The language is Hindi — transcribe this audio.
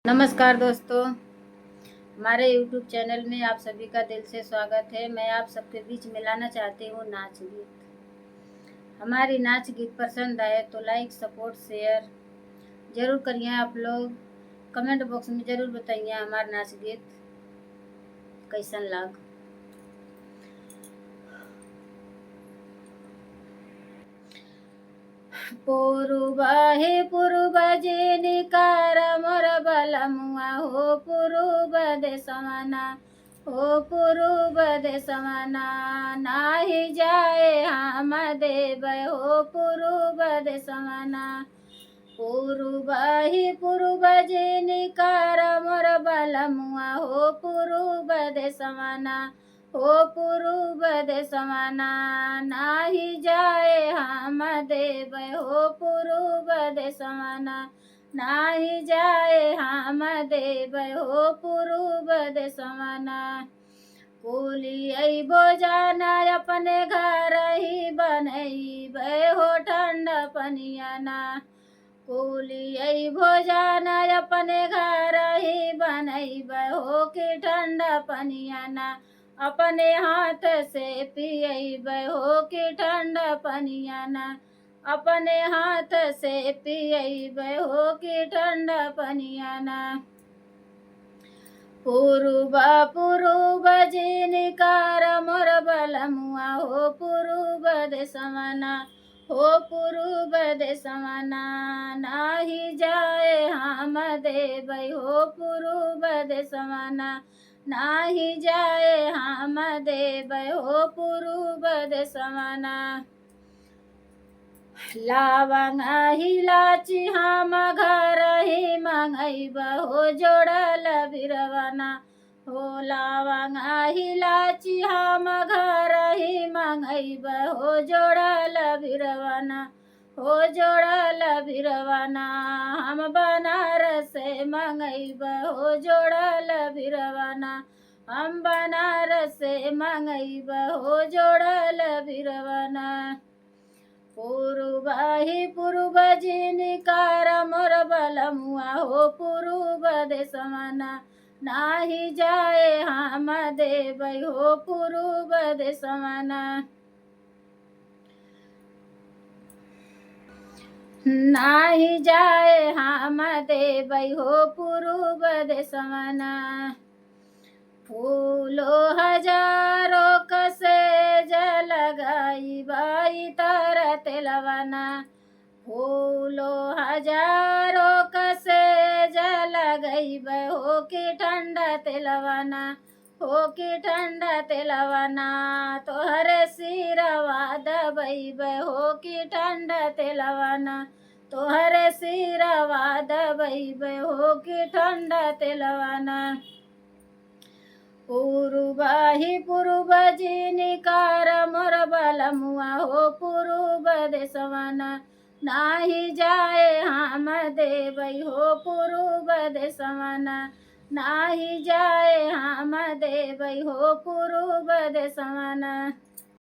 नमस्कार दोस्तों, हमारे YouTube चैनल में आप सभी का दिल से स्वागत है। मैं आप सबके बीच मिलाना चाहती हूँ नाच गीत। हमारी नाच गीत पसंद आए तो लाइक, सपोर्ट, शेयर ज़रूर करिए आप लोग। कमेंट बॉक्स में ज़रूर बताइए हमारा नाच गीत कैसन लाग। पूर्व जेनिकार मोर बलमुआ हो पूर्व देशमना हो पूर्व देशमना नाही जाए हम देव हो पूर्व देशमना पूर्व जेनिकार मोर बलमुआ हो पूर्व देशमना हो पूर्व देशमना नाही जाए हम देव हो पूर्व देशमना नाही जाए हम देव हो पूर्व देशमना कुली अइबो जाना अपने घर ही बनैब हो ठंडा पनियाना कुली अइबो जाना अपने घर ही बनैब हो कि ठंडा पनियाना अपने हाथ से पियब हो कि ठंडा पनियाना अपने हाथ से पियब हो कि ठंडा पनियाना पूर्व जेनिकार मोर बलमुआ हो पूर्व देशमना हो पूर्व देशमना नाही जाए हम देव हो पूर्व देशमना नाही जाए हम देव हो पूर्व देशमना लावंग हिलाची हम घर ही मंगैब हो जोड़ल बिरवना हो लावंग हिलाची हम घर ही मंगैब हो जोड़ल बिरवना हो जोड़ल बिरवना हम बनारस से मंगैब हो जोड़ल बिरवना हम बनारस से मंगैब हो जोड़ल बिरवना पूर्व जेनिकार मोर बलमुआ हो पूर्व देशमना नाही जाए हम देव हो पूर्व देशमना नाही जाए हम देव हो पूर्व देशमना फूलो हजारों कसे जल गई बाई तर तेलवना फूलो हजारों कसे जल गई हो कि ठंडा तेलवना हो कि ठंडा तेलवना तोहरे सिरवा दबैब हो कि ठंडा तेलवना तोहरे सिरवा दबैब हो कि ठंडा तेलवना पूर्व जेनिकार मोर बलमुआ हो पूर्व देशमना नाही जाए हम देव हो पूर्व देशमना नाही जाए हम देव हो पूर्व देशमना।